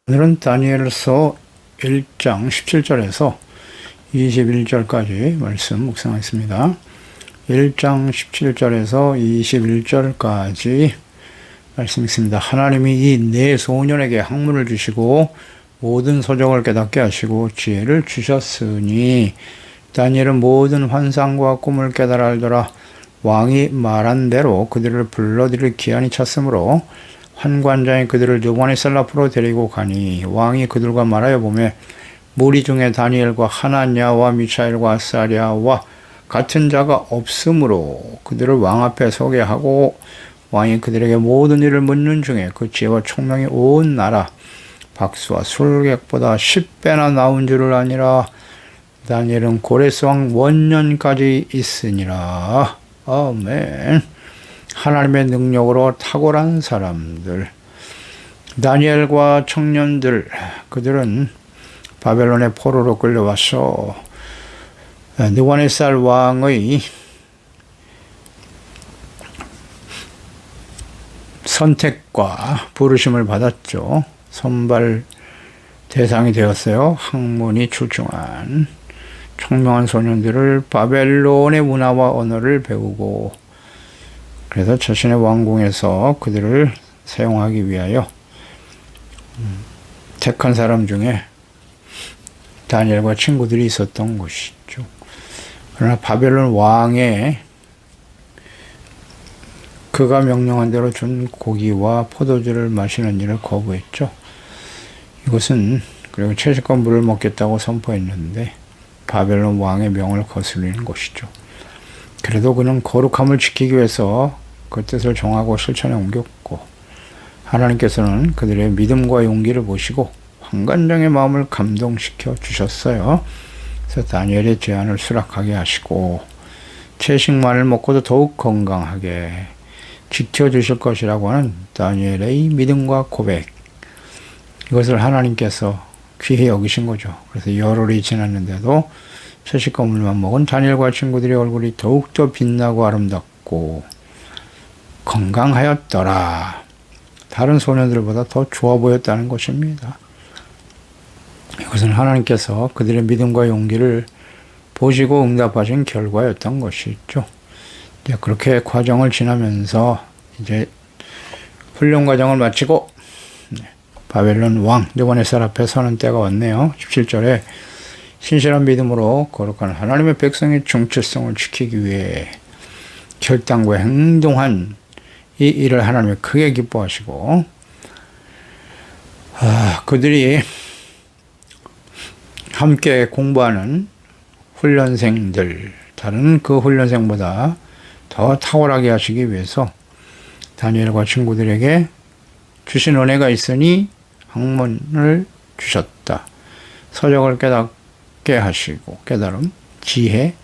오늘은 다니엘서 1장 17절에서 21절까지 말씀 묵상하겠습니다. 1장 17절에서 21절까지 말씀 있습니다. 하나님이 이 네 소년에게 학문을 주시고 모든 서적을 깨닫게 하시고 지혜를 주셨으니 다니엘은 모든 환상과 꿈을 깨달아 알더라. 왕이 말한 대로 그들을 불러들일 기한이 찼으므로 환관장이 그들을 느부갓네살 앞으로 데리고 가니 왕이 그들과 말하여 보매 무리 중에 다니엘과 하나냐와 미샤엘과 아사랴와 같은 자가 없으므로 그들을 왕 앞에 서게 하고 왕이 그들에게 모든 일을 묻는 중에 그 지혜와 총명이 온 나라 박수와 술객보다 10배나 나온 줄을 아니라. 다니엘은 고레스 왕 원년까지 있으니라. 아멘. 하나님의 능력으로 탁월한 사람들, 다니엘과 청년들, 그들은 바벨론의 포로로 끌려와서 느부갓네살 왕의 선택과 부르심을 받았죠. 선발 대상이 되었어요. 학문이 출중한 총명한 소년들을 바벨론의 문화와 언어를 배우고 그래서 자신의 왕궁에서 그들을 사용하기 위하여 택한 사람 중에 다니엘과 친구들이 있었던 것이죠. 그러나 바벨론 왕의 그가 명령한 대로 준 고기와 포도주를 마시는 일을 거부했죠. 이것은 그리고 채식과 물을 먹겠다고 선포했는데 바벨론 왕의 명을 거스르는 것이죠. 그래도 그는 거룩함을 지키기 위해서 그 뜻을 정하고 실천에 옮겼고 하나님께서는 그들의 믿음과 용기를 보시고 환관장의 마음을 감동시켜 주셨어요. 그래서 다니엘의 제안을 수락하게 하시고 채식만을 먹고도 더욱 건강하게 지켜주실 것이라고 하는 다니엘의 믿음과 고백, 이것을 하나님께서 귀히 여기신 거죠. 그래서 열흘이 지났는데도 채식과 물만 먹은 다니엘과 친구들의 얼굴이 더욱더 빛나고 아름답고 건강하였더라. 다른 소년들보다 더 좋아 보였다는 것입니다. 이것은 하나님께서 그들의 믿음과 용기를 보시고 응답하신 결과였던 것이죠. 이제 그렇게 과정을 지나면서 이제 훈련 과정을 마치고 바벨론 왕 느부갓네살 앞에 서는 때가 왔네요. 17절에 신실한 믿음으로 거룩한 하나님의 백성의 정체성을 지키기 위해 결단과 행동한 이 일을 하나님이 크게 기뻐하시고 그들이 함께 공부하는 훈련생들, 다른 그 훈련생보다 더 탁월하게 하시기 위해서 다니엘과 친구들에게 주신 은혜가 있으니 학문을 주셨다. 서적을 깨닫게 하시고 깨달음, 지혜,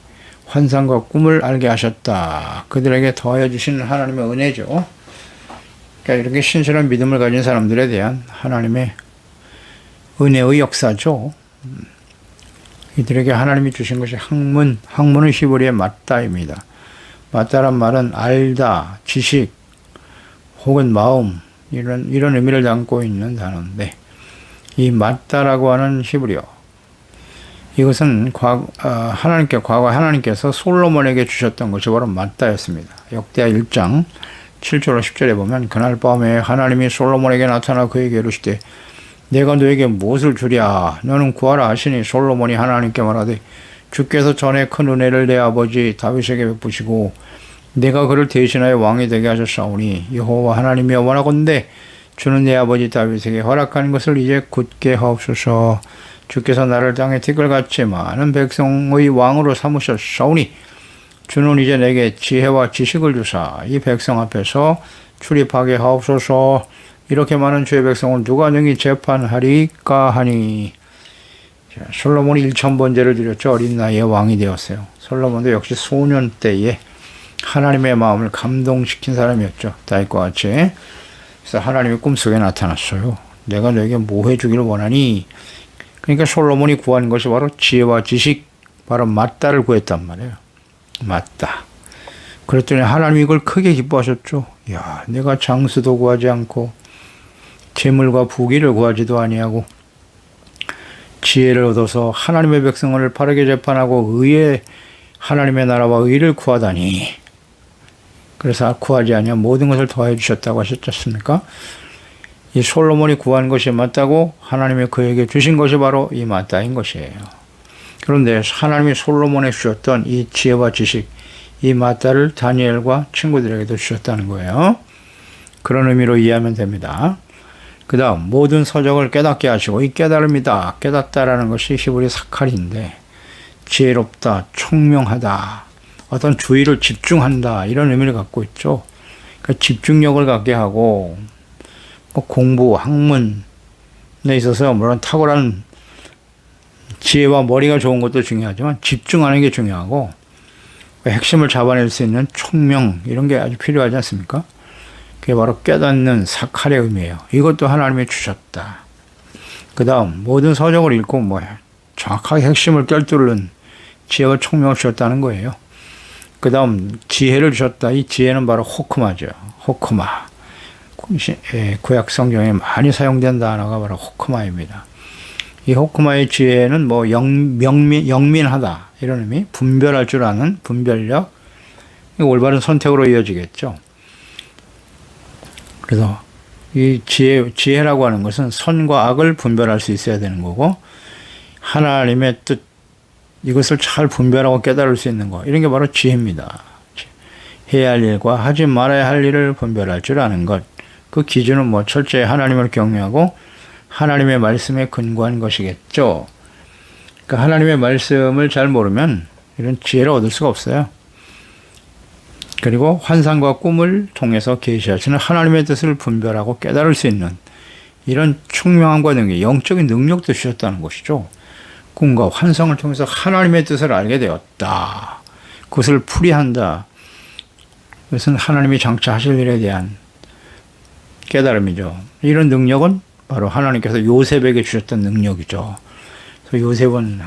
환상과 꿈을 알게 하셨다. 그들에게 더하여 주신 하나님의 은혜죠. 그러니까 이렇게 신실한 믿음을 가진 사람들에 대한 하나님의 은혜의 역사죠. 이들에게 하나님이 주신 것이 학문은 히브리의 맞다입니다. 맞다란 말은 알다, 지식, 혹은 마음, 이런 의미를 담고 있는 단어인데, 이 맞다라고 하는 히브리어, 이것은 과거 하나님께서 솔로몬에게 주셨던 것이 바로 맞다였습니다. 역대하 1장 7절로 10절에 보면 그날 밤에 하나님이 솔로몬에게 나타나 그에게 이르시되 내가 너에게 무엇을 주랴 너는 구하라 하시니 솔로몬이 하나님께 말하되 주께서 전에 큰 은혜를 내 아버지 다윗에게 베푸시고 내가 그를 대신하여 왕이 되게 하셨사오니 여호와 하나님이여 원하건대 주는 내 아버지 다윗에게 허락한 것을 이제 굳게 하옵소서. 주께서 나를 땅에 티끌같이 많은 백성의 왕으로 삼으셨사오니 주는 이제 내게 지혜와 지식을 주사 이 백성 앞에서 출입하게 하옵소서. 이렇게 많은 주의 백성을 누가 능히 재판하리까 하니. 솔로몬이 1000번제를 드렸죠. 어린 나이에 왕이 되었어요. 솔로몬도 역시 소년 때에 하나님의 마음을 감동시킨 사람이었죠. 다윗과 같이. 그래서 하나님이 꿈속에 나타났어요. 내가 너에게 뭐 해주기를 원하니. 그러니까 솔로몬이 구한 것이 바로 지혜와 지식, 바로 맞다를 구했단 말이에요. 맞다. 그랬더니 하나님이 이걸 크게 기뻐하셨죠. 야, 내가 장수도 구하지 않고 재물과 부귀를 구하지도 아니하고 지혜를 얻어서 하나님의 백성을 바르게 재판하고 의에 하나님의 나라와 의를 구하다니. 그래서 구하지 아니하 모든 것을 더해 주셨다고 하셨지 않습니까? 이 솔로몬이 구한 것이 맞다고 하나님이 그에게 주신 것이 바로 이 맞다인 것이에요. 그런데 하나님이 솔로몬에 주셨던 이 지혜와 지식, 이 맞다를 다니엘과 친구들에게도 주셨다는 거예요. 그런 의미로 이해하면 됩니다. 그 다음 모든 서적을 깨닫게 하시고, 이 깨달음이다, 깨닫다라는 것이 히브리 사칼인데, 지혜롭다, 총명하다, 어떤 주의를 집중한다, 이런 의미를 갖고 있죠. 그러니까 집중력을 갖게 하고, 뭐 공부, 학문에 있어서 물론 탁월한 지혜와 머리가 좋은 것도 중요하지만 집중하는 게 중요하고, 핵심을 잡아낼 수 있는 총명, 이런 게 아주 필요하지 않습니까? 그게 바로 깨닫는 사칼의 의미예요. 이것도 하나님이 주셨다. 그 다음 모든 서적을 읽고 정확하게 핵심을 꿰뚫는 지혜와 총명을 주셨다는 거예요. 그 다음 지혜를 주셨다. 이 지혜는 바로 호크마죠. 호크마. 구약 성경에 많이 사용된 단어가 바로 호크마입니다. 이 호크마의 지혜는 영민하다, 이런 의미, 분별할 줄 아는 분별력, 올바른 선택으로 이어지겠죠. 그래서 이 지혜라고 하는 것은 선과 악을 분별할 수 있어야 되는 거고, 하나님의 뜻, 이것을 잘 분별하고 깨달을 수 있는 거, 이런 게 바로 지혜입니다. 해야 할 일과 하지 말아야 할 일을 분별할 줄 아는 것, 그 기준은 철저히 하나님을 경외하고 하나님의 말씀에 근거한 것이겠죠. 그러니까 하나님의 말씀을 잘 모르면 이런 지혜를 얻을 수가 없어요. 그리고 환상과 꿈을 통해서 계시하시는 하나님의 뜻을 분별하고 깨달을 수 있는 이런 총명함과 능력, 영적인 능력도 주셨다는 것이죠. 꿈과 환상을 통해서 하나님의 뜻을 알게 되었다. 그것을 풀이한다. 그것은 하나님이 장차 하실 일에 대한 깨달음이죠. 이런 능력은 바로 하나님께서 요셉에게 주셨던 능력이죠. 그래서 요셉은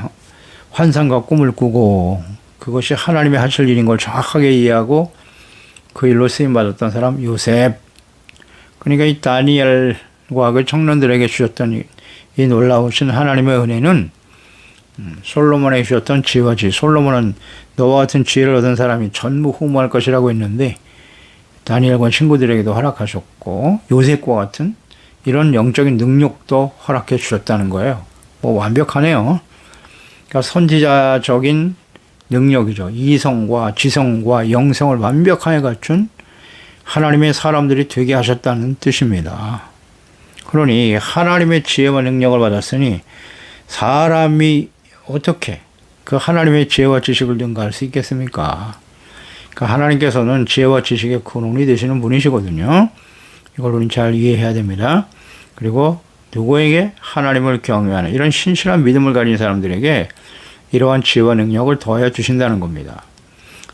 환상과 꿈을 꾸고 그것이 하나님이 하실 일인 걸 정확하게 이해하고 그 일로 쓰임받았던 사람 요셉. 그러니까 이 다니엘과 그 청년들에게 주셨던 이 놀라우신 하나님의 은혜는 솔로몬에게 주셨던 지혜와 지혜. 솔로몬은 너와 같은 지혜를 얻은 사람이 전무후무할 것이라고 했는데 다니엘과 친구들에게도 허락하셨고 요셉과 같은 이런 영적인 능력도 허락해 주셨다는 거예요. 완벽하네요. 그러니까 선지자적인 능력이죠. 이성과 지성과 영성을 완벽하게 갖춘 하나님의 사람들이 되게 하셨다는 뜻입니다. 그러니 하나님의 지혜와 능력을 받았으니 사람이 어떻게 그 하나님의 지혜와 지식을 능가할 수 있겠습니까? 그러니까 하나님께서는 지혜와 지식의 근원이 되시는 분이시거든요. 이걸 우리는 잘 이해해야 됩니다. 그리고 누구에게 하나님을 경외하는 이런 신실한 믿음을 가진 사람들에게 이러한 지혜와 능력을 더해 주신다는 겁니다.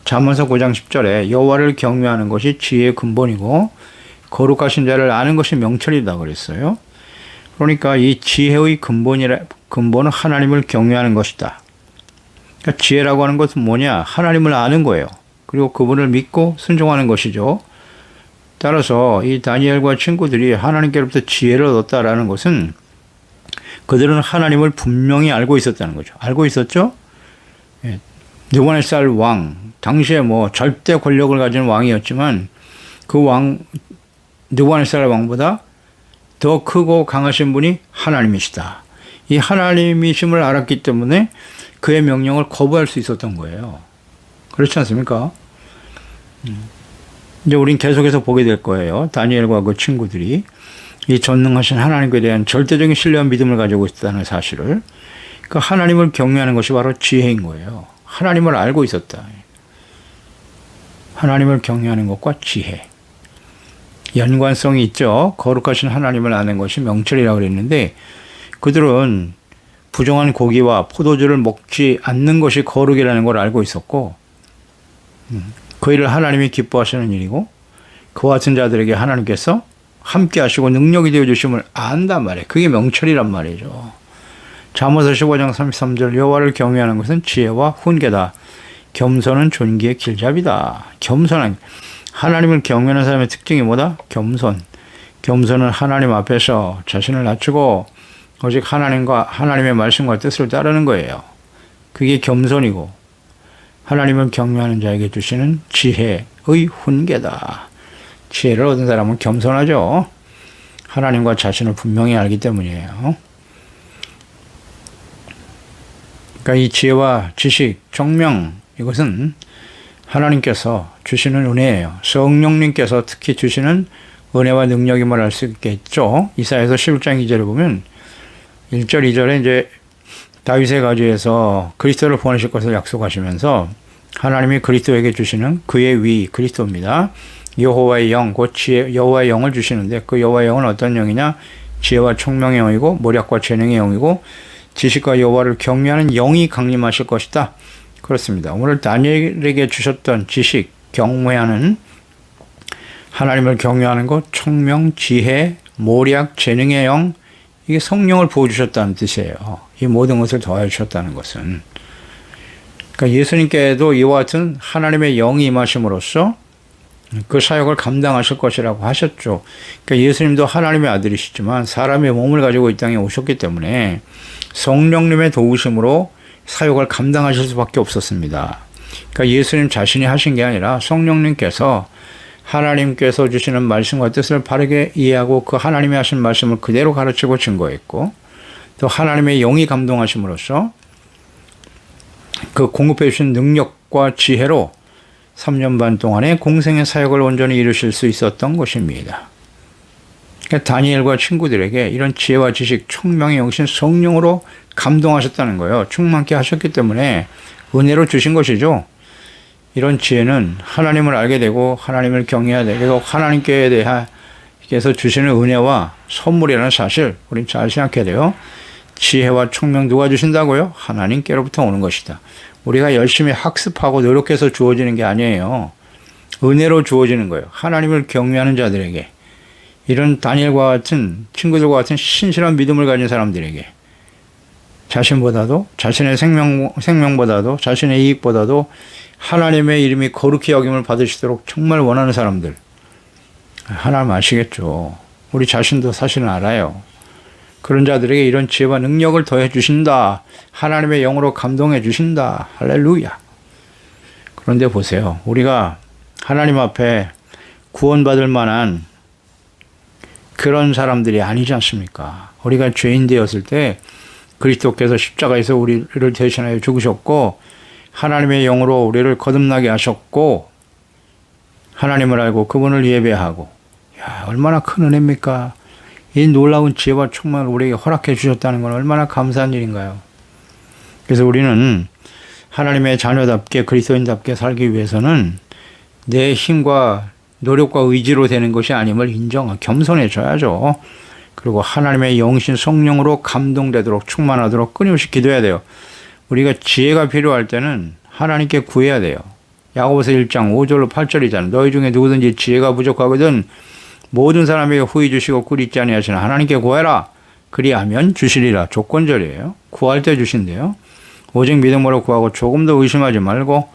잠언서 9장 10절에 여호와를 경외하는 것이 지혜의 근본이고 거룩하신 자를 아는 것이 명철이다 그랬어요. 그러니까 이 지혜의 근본은 하나님을 경외하는 것이다. 그러니까 지혜라고 하는 것은 뭐냐? 하나님을 아는 거예요. 그리고 그분을 믿고 순종하는 것이죠. 따라서 이 다니엘과 친구들이 하나님께로부터 지혜를 얻었다라는 것은 그들은 하나님을 분명히 알고 있었다는 거죠. 알고 있었죠? 느부갓네살 왕, 당시에 절대 권력을 가진 왕이었지만 그 느부갓네살 왕보다 더 크고 강하신 분이 하나님이시다. 이 하나님이심을 알았기 때문에 그의 명령을 거부할 수 있었던 거예요. 그렇지 않습니까? 이제 우린 계속해서 보게 될 거예요. 다니엘과 그 친구들이 이 전능하신 하나님께 대한 절대적인 신뢰와 믿음을 가지고 있다는 사실을, 그 하나님을 경외하는 것이 바로 지혜인 거예요. 하나님을 알고 있었다. 하나님을 경외하는 것과 지혜. 연관성이 있죠. 거룩하신 하나님을 아는 것이 명철이라고 그랬는데 그들은 부정한 고기와 포도주를 먹지 않는 것이 거룩이라는 걸 알고 있었고 그 일을 하나님이 기뻐하시는 일이고 그와 같은 자들에게 하나님께서 함께 하시고 능력이 되어주심을 안단 말이에요. 그게 명철이란 말이죠. 잠언서 15장 33절 여호와를 경외하는 것은 지혜와 훈계다. 겸손은 존귀의 길잡이다. 겸손한 하나님을 경외하는 사람의 특징이 뭐다? 겸손. 겸손은 하나님 앞에서 자신을 낮추고 오직 하나님과 하나님의 말씀과 뜻을 따르는 거예요. 그게 겸손이고 하나님을 경외하는 자에게 주시는 지혜의 훈계다. 지혜를 얻은 사람은 겸손하죠. 하나님과 자신을 분명히 알기 때문이에요. 그러니까 이 지혜와 지식, 총명 이것은 하나님께서 주시는 은혜예요. 성령님께서 특히 주시는 은혜와 능력임을 알 수 있겠죠. 이사야서 11장 2절을 보면 1절, 2절에 이제 다윗의 가지에서 그리스도를 보내실 것을 약속하시면서 하나님이 그리스도에게 주시는 그의 위, 그리스도입니다. 여호와의 영, 곧 지혜, 여호와의 영을 주시는데 그 여호와의 영은 어떤 영이냐? 지혜와 총명의 영이고 모략과 재능의 영이고 지식과 여호와를 경외하는 영이 강림하실 것이다. 그렇습니다. 오늘 다니엘에게 주셨던 지식, 경외하는 하나님을 경외하는 것, 총명, 지혜, 모략, 재능의 영, 이게 성령을 부어주셨다는 뜻이에요. 이 모든 것을 더하여 주셨다는 것은. 그러니까 예수님께도 이와 같은 하나님의 영이 임하심으로써 그 사역을 감당하실 것이라고 하셨죠. 그러니까 예수님도 하나님의 아들이시지만 사람의 몸을 가지고 이 땅에 오셨기 때문에 성령님의 도우심으로 사역을 감당하실 수밖에 없었습니다. 그러니까 예수님 자신이 하신 게 아니라 성령님께서 하나님께서 주시는 말씀과 뜻을 바르게 이해하고 그 하나님이 하신 말씀을 그대로 가르치고 증거했고 또 하나님의 영이 감동하심으로써 그 공급해 주신 능력과 지혜로 3년 반 동안의 공생의 사역을 온전히 이루실 수 있었던 것입니다. 그러니까 다니엘과 친구들에게 이런 지혜와 지식, 총명의 영신 성령으로 감동하셨다는 거예요. 충만케 하셨기 때문에 은혜로 주신 것이죠. 이런 지혜는 하나님을 알게 되고 하나님을 경외해야 되고 하나님께 대해서 주시는 은혜와 선물이라는 사실 우린 잘 생각해야 돼요. 지혜와 총명 누가 주신다고요? 하나님께로부터 오는 것이다. 우리가 열심히 학습하고 노력해서 주어지는 게 아니에요. 은혜로 주어지는 거예요. 하나님을 경외하는 자들에게 이런 다니엘과 같은 친구들과 같은 신실한 믿음을 가진 사람들에게 자신보다도 자신의 생명보다도 자신의 이익보다도 하나님의 이름이 거룩히 여김을 받으시도록 정말 원하는 사람들 하나님 아시겠죠. 우리 자신도 사실은 알아요. 그런 자들에게 이런 지혜와 능력을 더해 주신다. 하나님의 영으로 감동해 주신다. 할렐루야. 그런데 보세요. 우리가 하나님 앞에 구원받을 만한 그런 사람들이 아니지 않습니까? 우리가 죄인 되었을 때 그리스도께서 십자가에서 우리를 대신하여 죽으셨고 하나님의 영으로 우리를 거듭나게 하셨고 하나님을 알고 그분을 예배하고 야, 얼마나 큰 은혜입니까? 이 놀라운 지혜와 총명을 우리에게 허락해 주셨다는 건 얼마나 감사한 일인가요? 그래서 우리는 하나님의 자녀답게 그리스도인답게 살기 위해서는 내 힘과 노력과 의지로 되는 것이 아님을 인정하고 겸손해져야죠. 그리고 하나님의 영신 성령으로 감동되도록 충만하도록 끊임없이 기도해야 돼요. 우리가 지혜가 필요할 때는 하나님께 구해야 돼요. 야고보서 1장 5절로 8절이잖아요. 너희 중에 누구든지 지혜가 부족하거든 모든 사람에게 후히 주시고 꾸리지 아니하시는 하나님께 구해라. 그리하면 주시리라. 조건절이에요. 구할 때 주신대요. 오직 믿음으로 구하고 조금도 의심하지 말고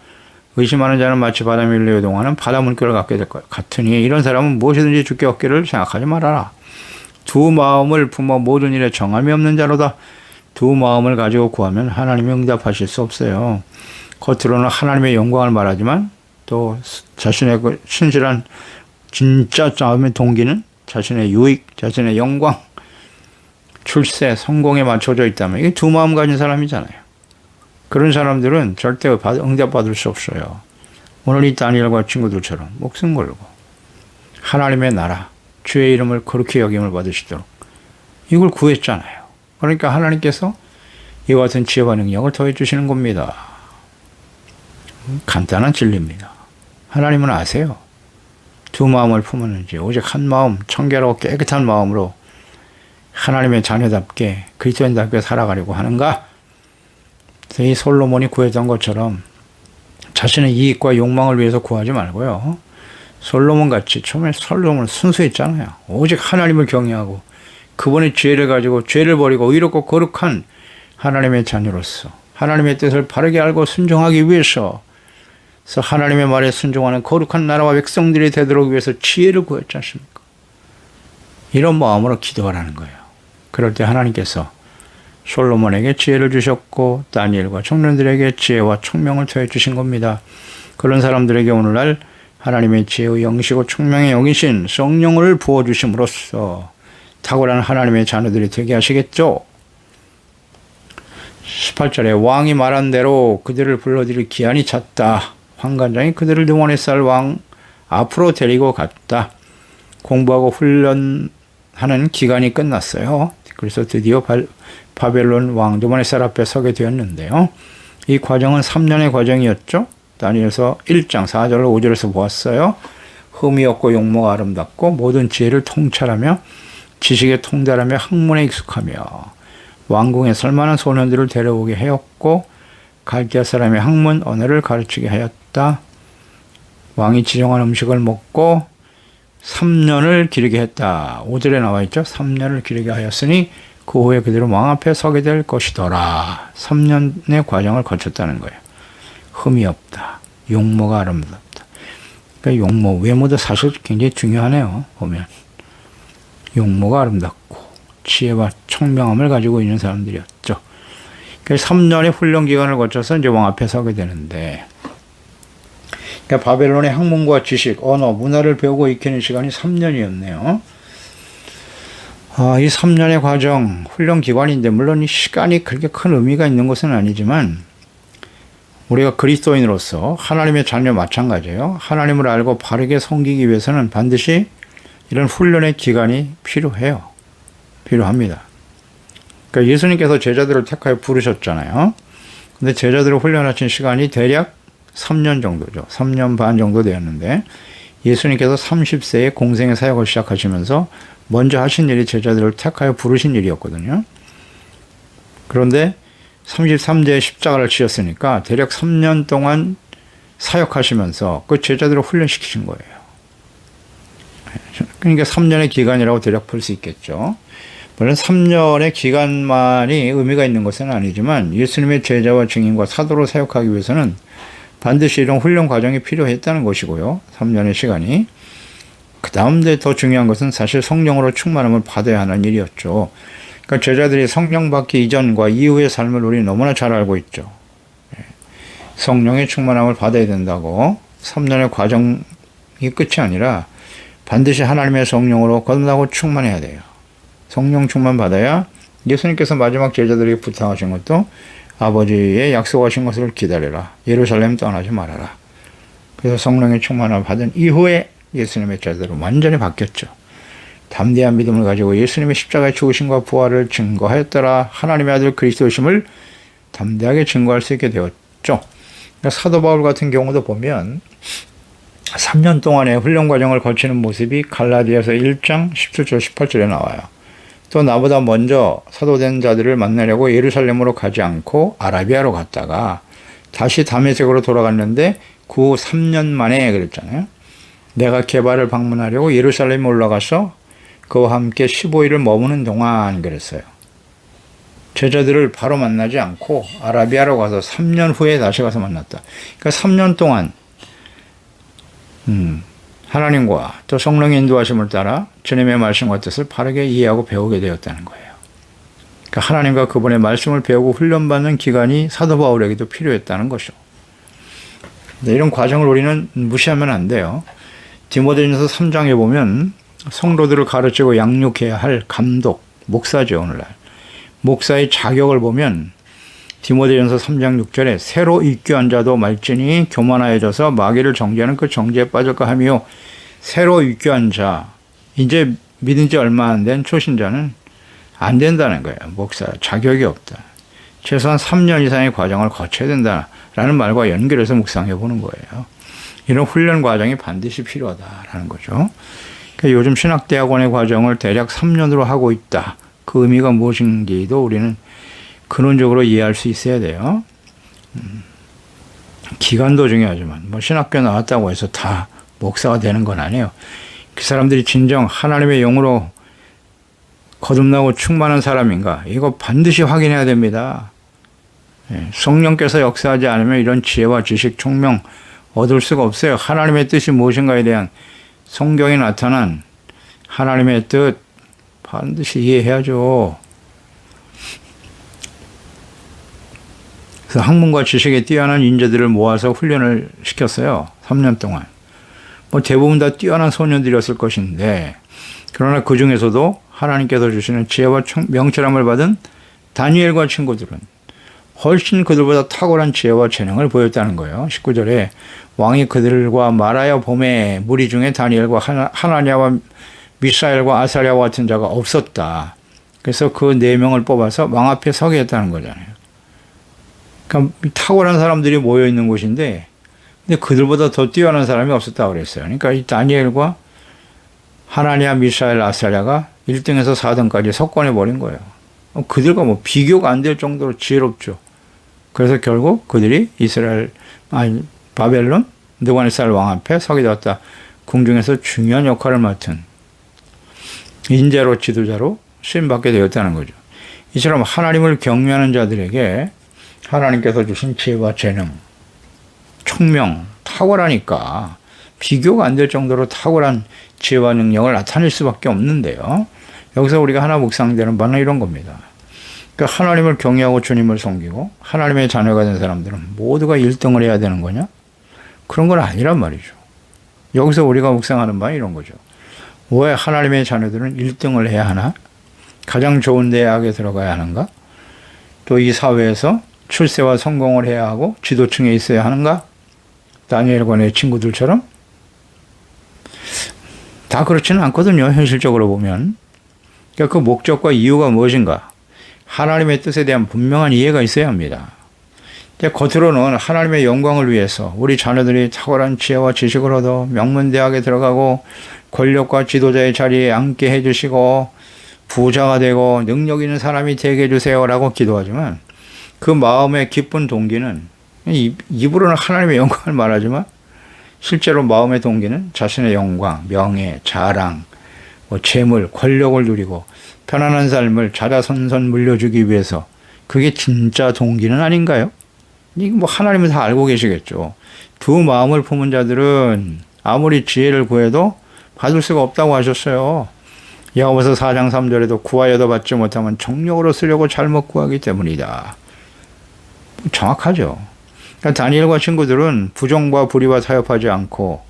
의심하는 자는 마치 바다 밀려 요동하는 바다 물결을 갖게 될 것 같으니 이런 사람은 무엇이든지 주께 얻기를 생각하지 말아라. 두 마음을 품어 모든 일에 정함이 없는 자로다. 두 마음을 가지고 구하면 하나님이 응답하실 수 없어요. 겉으로는 하나님의 영광을 말하지만 또 자신의 그 신실한 진짜 싸움의 동기는 자신의 유익, 자신의 영광, 출세, 성공에 맞춰져 있다면 이게 두 마음 가진 사람이잖아요. 그런 사람들은 절대 응답받을 수 없어요. 오늘 이 다니엘과 친구들처럼 목숨 걸고 하나님의 나라, 주의 이름을 거룩히 여김을 받으시도록 이걸 구했잖아요. 그러니까 하나님께서 이와 같은 지혜와 능력을 더해 주시는 겁니다. 간단한 진리입니다. 하나님은 아세요. 두 마음을 품었는지 오직 한 마음, 청결하고 깨끗한 마음으로 하나님의 자녀답게 그리스도인답게 살아가려고 하는가? 이 솔로몬이 구했던 것처럼 자신의 이익과 욕망을 위해서 구하지 말고요. 솔로몬같이 처음에 솔로몬은 순수했잖아요. 오직 하나님을 경외하고 그분의 지혜를 가지고 죄를 버리고 의롭고 거룩한 하나님의 자녀로서 하나님의 뜻을 바르게 알고 순종하기 위해서 그래서 하나님의 말에 순종하는 거룩한 나라와 백성들이 되도록 위해서 지혜를 구했지 않습니까? 이런 마음으로 기도하라는 거예요. 그럴 때 하나님께서 솔로몬에게 지혜를 주셨고 다니엘과 청년들에게 지혜와 총명을 더해 주신 겁니다. 그런 사람들에게 오늘날 하나님의 지혜의 영이시고 총명의 영이신 성령을 부어주심으로써 탁월한 하나님의 자녀들이 되게 하시겠죠. 18절에 왕이 말한 대로 그들을 불러들일 기한이 찼다. 환관장이 그들을 등원해 쌀 왕 앞으로 데리고 갔다. 공부하고 훈련하는 기간이 끝났어요. 그래서 드디어 바벨론 왕 느부갓네살 앞에 서게 되었는데요. 이 과정은 3년의 과정이었죠. 다니엘서 1장 4절로 5절에서 보았어요. 흠이 없고 용모가 아름답고 모든 지혜를 통찰하며 지식에 통달하며 학문에 익숙하며 왕궁에 설만한 소년들을 데려오게 하였고 갈대아 사람의 학문 언어를 가르치게 하였다. 왕이 지정한 음식을 먹고 3년을 기르게 했다. 5절에 나와 있죠. 3년을 기르게 하였으니 그 후에 그들은 왕 앞에 서게 될 것이더라. 3년의 과정을 거쳤다는 거예요. 흠이 없다. 용모가 아름답다. 그러니까 용모, 외모도 사실 굉장히 중요하네요. 보면 용모가 아름답고 지혜와 총명함을 가지고 있는 사람들이었죠. 그래서 3년의 훈련 기간을 거쳐서 이제 왕 앞에 서게 되는데, 그러니까 바벨론의 학문과 지식, 언어, 문화를 배우고 익히는 시간이 3년이었네요. 이 3년의 과정, 훈련 기간인데 물론 이 시간이 그렇게 큰 의미가 있는 것은 아니지만 우리가 그리스도인으로서 하나님의 자녀 마찬가지예요. 하나님을 알고 바르게 섬기기 위해서는 반드시 이런 훈련의 기간이 필요합니다. 그러니까 예수님께서 제자들을 택하여 부르셨잖아요. 근데 제자들을 훈련하신 시간이 대략 3년 정도죠. 3년 반 정도 되었는데 예수님께서 30세에 공생의 사역을 시작하시면서 먼저 하신 일이 제자들을 택하여 부르신 일이었거든요. 그런데 33세에 십자가를 지었으니까 대략 3년 동안 사역하시면서 그 제자들을 훈련시키신 거예요. 그러니까 3년의 기간이라고 대략 볼 수 있겠죠. 물론 3년의 기간만이 의미가 있는 것은 아니지만 예수님의 제자와 증인과 사도로 사역하기 위해서는 반드시 이런 훈련 과정이 필요했다는 것이고요. 3년의 시간이. 그 다음에 더 중요한 것은 사실 성령으로 충만함을 받아야 하는 일이었죠. 그러니까 제자들이 성령 받기 이전과 이후의 삶을 우리는 너무나 잘 알고 있죠. 성령의 충만함을 받아야 된다고 3년의 과정이 끝이 아니라 반드시 하나님의 성령으로 거듭나고 충만해야 돼요. 성령 충만 받아야 예수님께서 마지막 제자들에게 부탁하신 것도 아버지의 약속하신 것을 기다려라. 예루살렘 떠나지 말아라. 그래서 성령의 충만함을 받은 이후에 예수님의 제자들은 완전히 바뀌었죠. 담대한 믿음을 가지고 예수님의 십자가의 죽으심과 부활을 증거하였더라. 하나님의 아들 그리스도심을 담대하게 증거할 수 있게 되었죠. 그러니까 사도 바울 같은 경우도 보면 3년 동안의 훈련 과정을 거치는 모습이 갈라디아서 1장 17절 18절에 나와요. 또 나보다 먼저 사도된 자들을 만나려고 예루살렘으로 가지 않고 아라비아로 갔다가 다시 다메섹으로 돌아갔는데 그 3년 만에 그랬잖아요. 내가 게바를 방문하려고 예루살렘에 올라가서 그와 함께 15일을 머무는 동안 그랬어요. 제자들을 바로 만나지 않고 아라비아로 가서 3년 후에 다시 가서 만났다. 그러니까 3년 동안 하나님과 또 성령의 인도하심을 따라 주님의 말씀과 뜻을 바르게 이해하고 배우게 되었다는 거예요. 그러니까 하나님과 그분의 말씀을 배우고 훈련받는 기간이 사도 바울에게도 필요했다는 것이죠. 이런 과정을 우리는 무시하면 안 돼요. 디모데전서 3장에 보면 성도들을 가르치고 양육해야 할 감독, 목사죠. 오늘날 목사의 자격을 보면 디모데전서 3장 6절에 새로 입교한 자도 말지니 교만하여져서 마귀를 정죄하는 그 정죄에 빠질까 하며, 새로 입교한 자, 이제 믿은 지 얼마 안 된 초신자는 안 된다는 거예요. 목사 자격이 없다. 최소한 3년 이상의 과정을 거쳐야 된다라는 말과 연결해서 묵상해 보는 거예요. 이런 훈련 과정이 반드시 필요하다라는 거죠. 그러니까 요즘 신학대학원의 과정을 대략 3년으로 하고 있다. 그 의미가 무엇인지도 우리는 근원적으로 이해할 수 있어야 돼요. 기간도 중요하지만 뭐 신학교 나왔다고 해서 다 목사가 되는 건 아니에요. 그 사람들이 진정 하나님의 영으로 거듭나고 충만한 사람인가, 이거 반드시 확인해야 됩니다. 성령께서 역사하지 않으면 이런 지혜와 지식, 총명 얻을 수가 없어요. 하나님의 뜻이 무엇인가에 대한 성경에 나타난 하나님의 뜻, 반드시 이해해야죠. 그래서 학문과 지식에 뛰어난 인재들을 모아서 훈련을 시켰어요. 3년 동안. 뭐 대부분 다 뛰어난 소년들이었을 것인데, 그러나 그 중에서도 하나님께서 주시는 지혜와 명철함을 받은 다니엘과 친구들은 훨씬 그들보다 탁월한 지혜와 재능을 보였다는 거예요. 19절에 왕이 그들과 말하여 봄에 무리 중에 다니엘과 하나냐와 미사엘과 아사랴와 같은 자가 없었다. 그래서 그 4명을 뽑아서 왕 앞에 서게 했다는 거잖아요. 그러니까 탁월한 사람들이 모여 있는 곳인데, 근데 그들보다 더 뛰어난 사람이 없었다고 그랬어요. 그러니까 이 다니엘과 하나냐, 미사엘, 아사랴가 1등에서 4등까지 석권해 버린 거예요. 그들과 뭐 비교가 안 될 정도로 지혜롭죠. 그래서 결국 그들이 바벨론 느부갓네살 왕 앞에 서게 되었다. 궁중에서 중요한 역할을 맡은 인재로 지도자로 쓰임받게 되었다는 거죠. 이처럼 하나님을 경외하는 자들에게 하나님께서 주신 지혜와 재능, 총명, 탁월하니까 비교가 안 될 정도로 탁월한 지혜와 능력을 나타낼 수밖에 없는데요. 여기서 우리가 하나 묵상되는 바는 이런 겁니다. 그러니까 하나님을 경외하고 주님을 섬기고 하나님의 자녀가 된 사람들은 모두가 1등을 해야 되는 거냐? 그런 건 아니란 말이죠. 여기서 우리가 묵상하는 바는 이런 거죠. 왜 하나님의 자녀들은 1등을 해야 하나? 가장 좋은 대학에 들어가야 하는가? 또 이 사회에서 출세와 성공을 해야 하고 지도층에 있어야 하는가? 다니엘과 내 친구들처럼? 다 그렇지는 않거든요. 현실적으로 보면. 그러니까 그 목적과 이유가 무엇인가? 하나님의 뜻에 대한 분명한 이해가 있어야 합니다. 겉으로는 하나님의 영광을 위해서 우리 자녀들이 탁월한 지혜와 지식을 얻어 명문대학에 들어가고 권력과 지도자의 자리에 앉게 해주시고 부자가 되고 능력 있는 사람이 되게 해주세요라고 기도하지만, 그 마음의 기쁜 동기는, 입으로는 하나님의 영광을 말하지만 실제로 마음의 동기는 자신의 영광, 명예, 자랑, 재물, 권력을 누리고 편안한 삶을 자자손손 물려주기 위해서, 그게 진짜 동기는 아닌가요? 이거 뭐 하나님은 다 알고 계시겠죠. 두 마음을 품은 자들은 아무리 지혜를 구해도 받을 수가 없다고 하셨어요. 야고보서 4장 3절에도 구하여도 받지 못하면 정욕으로 쓰려고 잘못 구하기 때문이다. 정확하죠. 그러니까 다니엘과 친구들은 부정과 불의와 타협하지 않고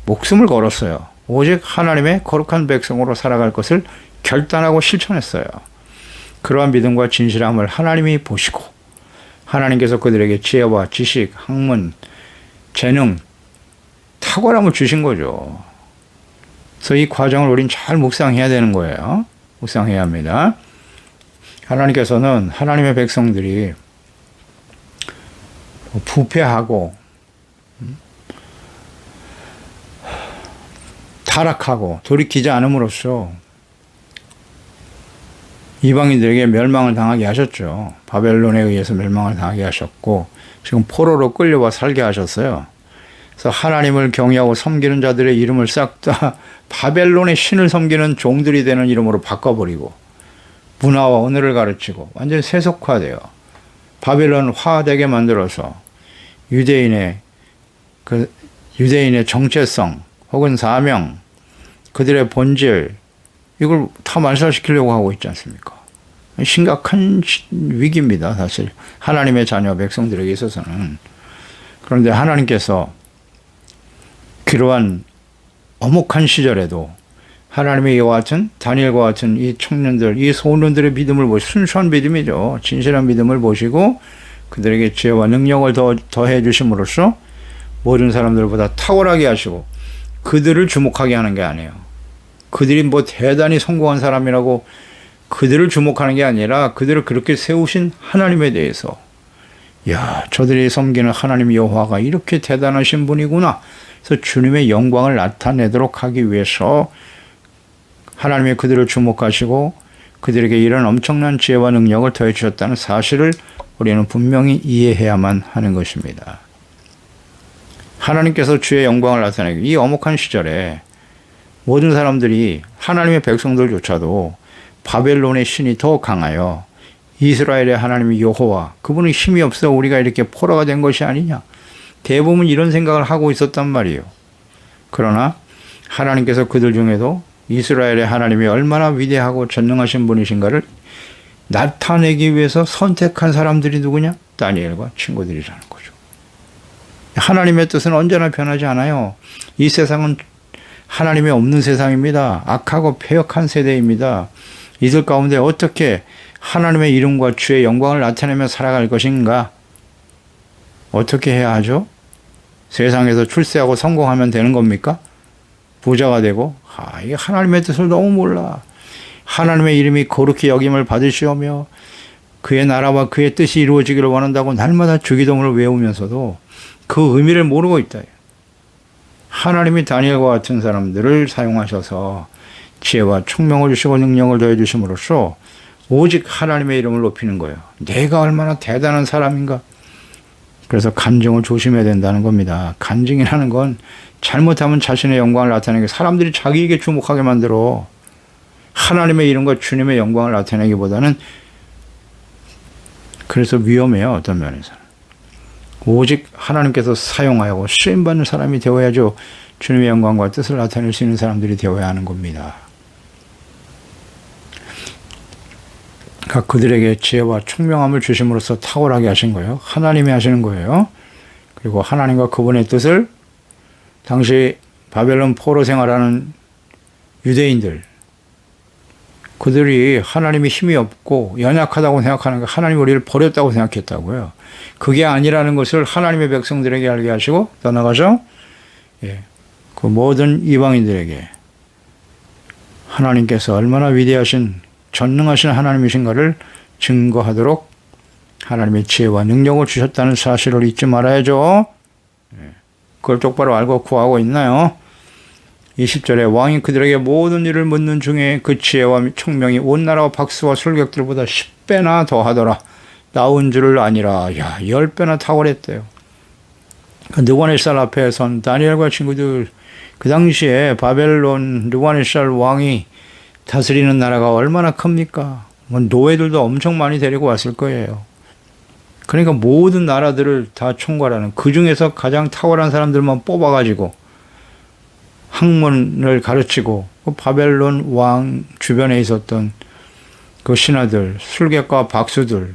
목숨을 걸었어요. 오직 하나님의 거룩한 백성으로 살아갈 것을 결단하고 실천했어요. 그러한 믿음과 진실함을 하나님이 보시고 하나님께서 그들에게 지혜와 지식, 학문, 재능, 탁월함을 주신 거죠. 그래서 이 과정을 우린 잘 묵상해야 되는 거예요. 묵상해야 합니다. 하나님께서는 하나님의 백성들이 부패하고 타락하고 돌이키지 않음으로써 이방인들에게 멸망을 당하게 하셨죠. 바벨론에 의해서 멸망을 당하게 하셨고 지금 포로로 끌려와 살게 하셨어요. 그래서 하나님을 경외하고 섬기는 자들의 이름을 싹 다 바벨론의 신을 섬기는 종들이 되는 이름으로 바꿔버리고 문화와 언어를 가르치고 완전히 세속화되어 바벨론화되게 만들어서 유대인의 정체성 혹은 사명, 그들의 본질, 이걸 다 말살시키려고 하고 있지 않습니까? 심각한 위기입니다, 사실. 하나님의 자녀 백성들에게 있어서는. 그런데 하나님께서 그러한 엄혹한 시절에도 하나님의 이와 같은 다니엘과 같은 이 청년들, 이 소년들의 믿음을 보시고, 순수한 믿음이죠. 진실한 믿음을 보시고 그들에게 지혜와 능력을 더해 주심으로써 모든 사람들보다 탁월하게 하시고 그들을 주목하게 하는 게 아니에요. 그들이 뭐 대단히 성공한 사람이라고 그들을 주목하는 게 아니라 그들을 그렇게 세우신 하나님에 대해서, 야, 저들이 섬기는 하나님 여호와가 이렇게 대단하신 분이구나. 그래서 주님의 영광을 나타내도록 하기 위해서 하나님이 그들을 주목하시고 그들에게 이런 엄청난 지혜와 능력을 더해 주셨다는 사실을 우리는 분명히 이해해야만 하는 것입니다. 하나님께서 주의 영광을 나타내기, 이 엄혹한 시절에 모든 사람들이, 하나님의 백성들조차도 바벨론의 신이 더 강하여 이스라엘의 하나님 여호와, 그분은 힘이 없어 우리가 이렇게 포로가 된 것이 아니냐, 대부분 이런 생각을 하고 있었단 말이에요. 그러나 하나님께서 그들 중에도 이스라엘의 하나님이 얼마나 위대하고 전능하신 분이신가를 나타내기 위해서 선택한 사람들이 누구냐? 다니엘과 친구들이라는 거죠. 하나님의 뜻은 언제나 변하지 않아요. 이 세상은 하나님이 없는 세상입니다. 악하고 패역한 세대입니다. 이들 가운데 어떻게 하나님의 이름과 주의 영광을 나타내며 살아갈 것인가? 어떻게 해야 하죠? 세상에서 출세하고 성공하면 되는 겁니까? 부자가 되고? 이게 하나님의 뜻을 너무 몰라. 하나님의 이름이 거룩히 여김을 받으시오며 그의 나라와 그의 뜻이 이루어지기를 원한다고 날마다 주기도문을 외우면서도 그 의미를 모르고 있다. 하나님이 다니엘과 같은 사람들을 사용하셔서 지혜와 총명을 주시고 능력을 더해 주심으로써 오직 하나님의 이름을 높이는 거예요. 내가 얼마나 대단한 사람인가. 그래서 간증을 조심해야 된다는 겁니다. 간증이라는 건 잘못하면 자신의 영광을 나타내게 사람들이 자기에게 주목하게 만들어. 하나님의 이름과 주님의 영광을 나타내기보다는 그래서 위험해요. 어떤 면에서는. 오직 하나님께서 사용하고 쓰임받는 사람이 되어야죠. 주님의 영광과 뜻을 나타낼 수 있는 사람들이 되어야 하는 겁니다. 그들에게 지혜와 총명함을 주심으로써 탁월하게 하신 거예요. 하나님이 하시는 거예요. 그리고 하나님과 그분의 뜻을 당시 바벨론 포로 생활하는 유대인들, 그들이 하나님이 힘이 없고 연약하다고 생각하는 거, 하나님 우리를 버렸다고 생각했다고요. 그게 아니라는 것을 하나님의 백성들에게 알게 하시고 더 나아가서 그 모든 이방인들에게 하나님께서 얼마나 위대하신 전능하신 하나님이신가를 증거하도록 하나님의 지혜와 능력을 주셨다는 사실을 잊지 말아야죠. 그걸 똑바로 알고 구하고 있나요? 20절에 왕이 그들에게 모든 일을 묻는 중에 그 지혜와 총명이 온 나라와 박수와 술객들보다 10배나 더하더라. 나온 줄을 아니라 10배나 탁월했대요. 느부갓네살 앞에 선 다니엘과 친구들, 그 당시에 바벨론 느부갓네살 왕이 다스리는 나라가 얼마나 큽니까? 노예들도 엄청 많이 데리고 왔을 거예요. 그러니까 모든 나라들을 다 총괄하는, 그 중에서 가장 탁월한 사람들만 뽑아가지고 학문을 가르치고 그 바벨론 왕 주변에 있었던 그 신하들, 술객과 박수들,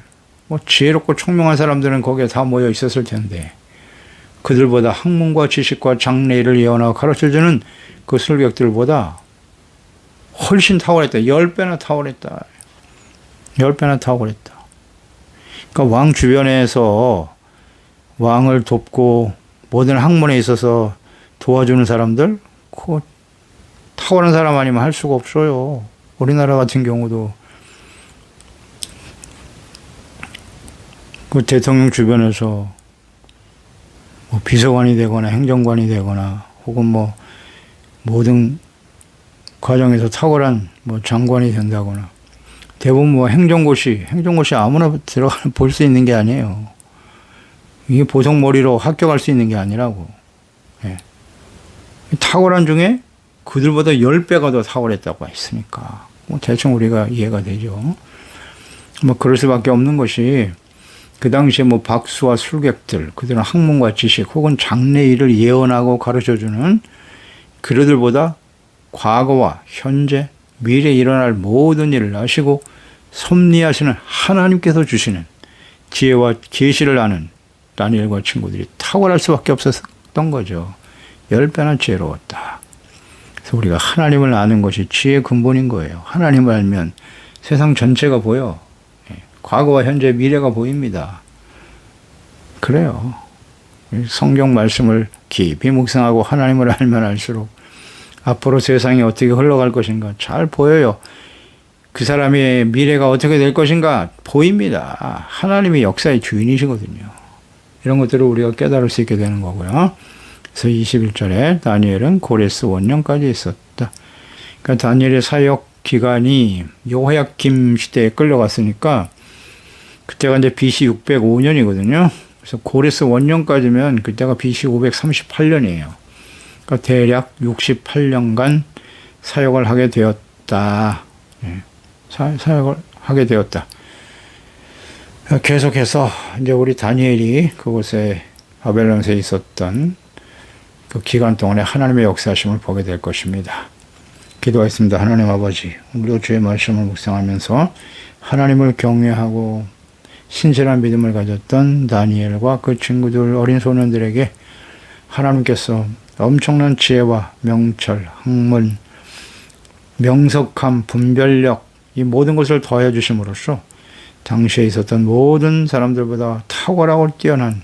지혜롭고 총명한 사람들은 거기에 다 모여 있었을 텐데 그들보다 학문과 지식과 장래일을 예언하고 가르쳐주는 그 술객들보다 훨씬 탁월했다. 10배나 탁월했다. 10배나 탁월했다. 그러니까 왕 주변에서 왕을 돕고 모든 학문에 있어서 도와주는 사람들, 그 탁월한 사람 아니면 할 수가 없어요. 우리나라 같은 경우도 그 대통령 주변에서 비서관이 되거나 행정관이 되거나 혹은 모든 과정에서 탁월한 장관이 된다거나 대부분 행정고시 아무나 들어가는 볼 수 있는 게 아니에요. 이게 보석머리로 합격할 수 있는 게 아니라고. 탁월한 중에 그들보다 10배가 더 탁월했다고 했으니까 대충 우리가 이해가 되죠. 그럴 수밖에 없는 것이 그 당시에 박수와 술객들, 그들은 학문과 지식 혹은 장래일을 예언하고 가르쳐주는 그들보다 과거와 현재, 미래에 일어날 모든 일을 아시고 섭리하시는 하나님께서 주시는 지혜와 계시를 아는 다니엘과 친구들이 탁월할 수밖에 없었던 거죠. 10배나 지혜로웠다. 그래서 우리가 하나님을 아는 것이 지혜의 근본인 거예요. 하나님을 알면 세상 전체가 보여. 과거와 현재, 미래가 보입니다. 그래요. 성경 말씀을 깊이 묵상하고 하나님을 알면 알수록 앞으로 세상이 어떻게 흘러갈 것인가 잘 보여요. 그 사람의 미래가 어떻게 될 것인가 보입니다. 하나님이 역사의 주인이시거든요. 이런 것들을 우리가 깨달을 수 있게 되는 거고요. 그래서 21절에 다니엘은 고레스 원년까지 있었다. 그러니까 다니엘의 사역 기간이 여호야김 시대에 끌려갔으니까 그때가 이제 BC 605년이거든요. 그래서 고레스 원년까지면 그때가 BC 538년이에요. 그러니까 대략 68년간 사역을 하게 되었다. 사역을 하게 되었다. 계속해서 이제 우리 다니엘이 그곳에 바벨론에 있었던 그 기간 동안에 하나님의 역사하심을 보게 될 것입니다. 기도하겠습니다. 하나님 아버지, 오늘도 주의 말씀을 묵상하면서 하나님을 경외하고 신실한 믿음을 가졌던 다니엘과 그 친구들 어린 소년들에게 하나님께서 엄청난 지혜와 명철, 학문, 명석함, 분별력 이 모든 것을 더해 주심으로써 당시에 있었던 모든 사람들보다 탁월하고 뛰어난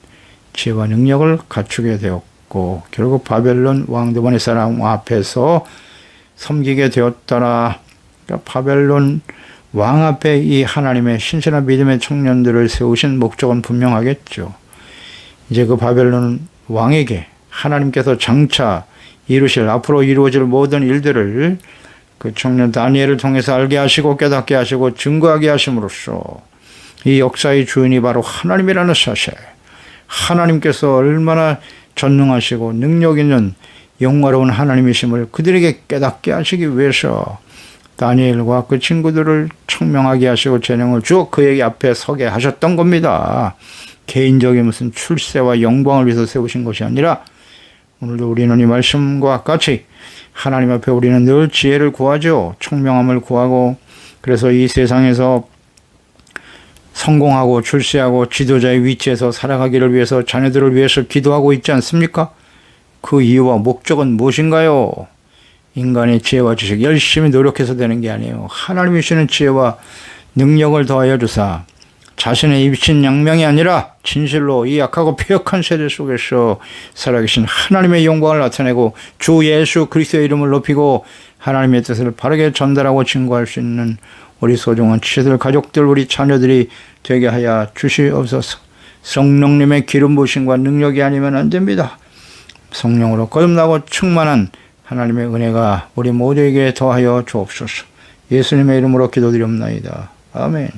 지혜와 능력을 갖추게 되었고 결국 바벨론 왕드만의 사람 앞에서 섬기게 되었더라. 그러니까 바벨론 왕 앞에 이 하나님의 신실한 믿음의 청년들을 세우신 목적은 분명하겠죠. 이제 그 바벨론 왕에게 하나님께서 장차 이루실 앞으로 이루어질 모든 일들을 그 청년 다니엘을 통해서 알게 하시고 깨닫게 하시고 증거하게 하심으로써 이 역사의 주인이 바로 하나님이라는 사실, 하나님께서 얼마나 전능하시고 능력 있는 영화로운 하나님이심을 그들에게 깨닫게 하시기 위해서 다니엘과 그 친구들을 청명하게 하시고 재능을 주어 그에게 앞에 서게 하셨던 겁니다. 개인적인 무슨 출세와 영광을 위해서 세우신 것이 아니라 오늘도 우리는 이 말씀과 같이 하나님 앞에 우리는 늘 지혜를 구하죠. 청명함을 구하고 그래서 이 세상에서 성공하고 출세하고 지도자의 위치에서 살아가기를 위해서 자녀들을 위해서 기도하고 있지 않습니까? 그 이유와 목적은 무엇인가요? 인간의 지혜와 지식 열심히 노력해서 되는 게 아니에요. 하나님이 주시는 지혜와 능력을 더하여 주사 자신의 입신 양명이 아니라 진실로 이 약하고 폐역한 세대 속에서 살아계신 하나님의 영광을 나타내고 주 예수 그리스도의 이름을 높이고 하나님의 뜻을 바르게 전달하고 증거할 수 있는 우리 소중한 치들 가족들 우리 자녀들이 되게 하여 주시옵소서. 성령님의 기름 부으심과 능력이 아니면 안 됩니다. 성령으로 거듭나고 충만한 하나님의 은혜가 우리 모두에게 더하여 주옵소서. 예수님의 이름으로 기도드립니다. 아멘.